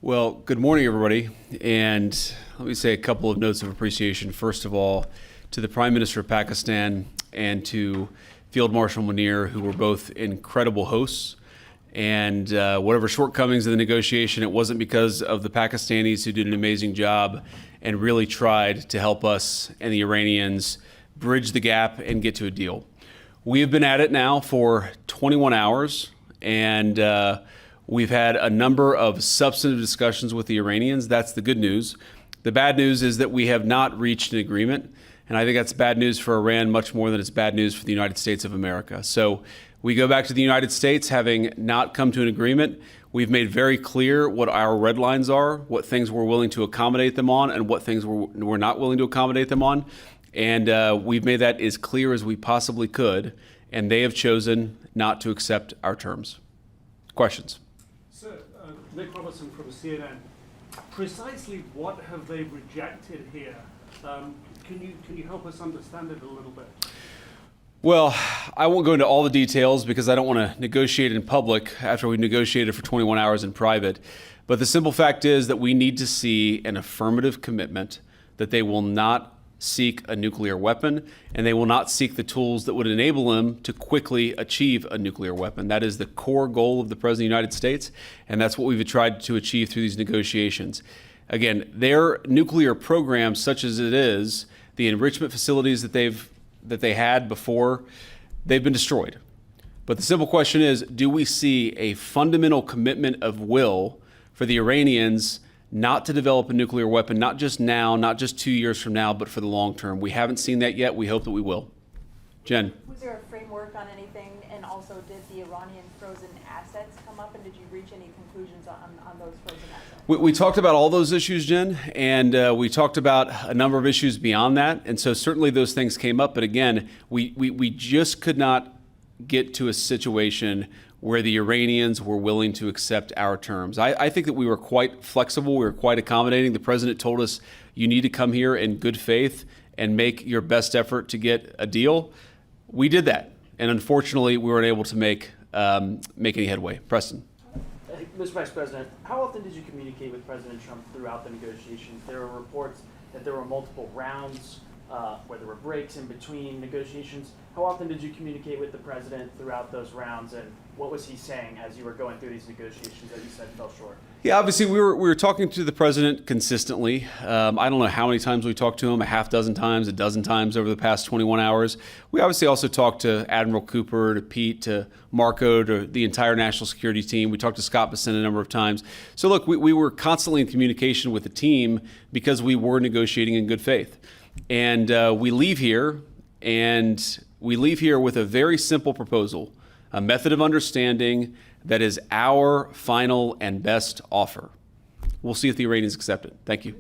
Well, good morning, everybody. And let me say a couple of notes of appreciation. First of all, to the Prime Minister of Pakistan and to Field Marshal Munir, who were both incredible hosts. And whatever shortcomings of the negotiation, it wasn't because of the Pakistanis who did an amazing job and really tried to help us and the Iranians bridge the gap and get to a deal. We have been at it now for 21 hours, and we've had a number of substantive discussions with the Iranians. That's the good news. The bad news is that we have not reached an agreement, and I think that's bad news for Iran much more than it's bad news for the United States of America. So we go back to the United States having not come to an agreement. We've made very clear what our red lines are, what things we're willing to accommodate them on, and what things we're not willing to accommodate them on. And we've made that as clear as we possibly could, and they have chosen not to accept our terms. Questions? Sir, Nick Robertson from CNN. Precisely what have they rejected here? Can you help us understand it a little bit? Well, I won't go into all the details because I don't want to negotiate in public after we negotiated for 21 hours in private. But the simple fact is that we need to see an affirmative commitment that they will not seek a nuclear weapon and they will not seek the tools that would enable them to quickly achieve a nuclear weapon. That is the core goal of the President of the United States, and that's what we've tried to achieve through these negotiations. Again, their nuclear program, such as it is, the enrichment facilities that they had before, they've been destroyed. But the simple question is, do we see a fundamental commitment of will for the Iranians not to develop a nuclear weapon, not just now, not just 2 years from now, but for the long term? We haven't seen that yet. We hope that we will. Jen. Was there a framework on anything? And also, did the Iranian frozen assets come up? And did you reach any conclusions on those frozen assets? We talked about all those issues, Jen, and we talked about a number of issues beyond that. And so certainly those things came up. But again, we just could not get to a situation where the Iranians were willing to accept our terms. I think that we were quite flexible. We were quite accommodating. The president told us, you need to come here in good faith and make your best effort to get a deal. We did that. And unfortunately, we weren't able to make any headway. Preston. Mr. Vice President, how often did you communicate with President Trump throughout the negotiations? There were reports that there were multiple rounds, where there were breaks in between negotiations. How often did you communicate with the president throughout those rounds, and what was he saying as you were going through these negotiations that you said fell short? Yeah, obviously we were talking to the president consistently. I don't know how many times we talked to him, a half dozen times, a dozen times over the past 21 hours. We obviously also talked to Admiral Cooper, to Pete, to Marco, to the entire national security team. We talked to Scott Bessent a number of times. So look, we were constantly in communication with the team because we were negotiating in good faith. And we leave here with a very simple proposal, a method of understanding that is our final and best offer. We'll see if the Iranians accept it. Thank you.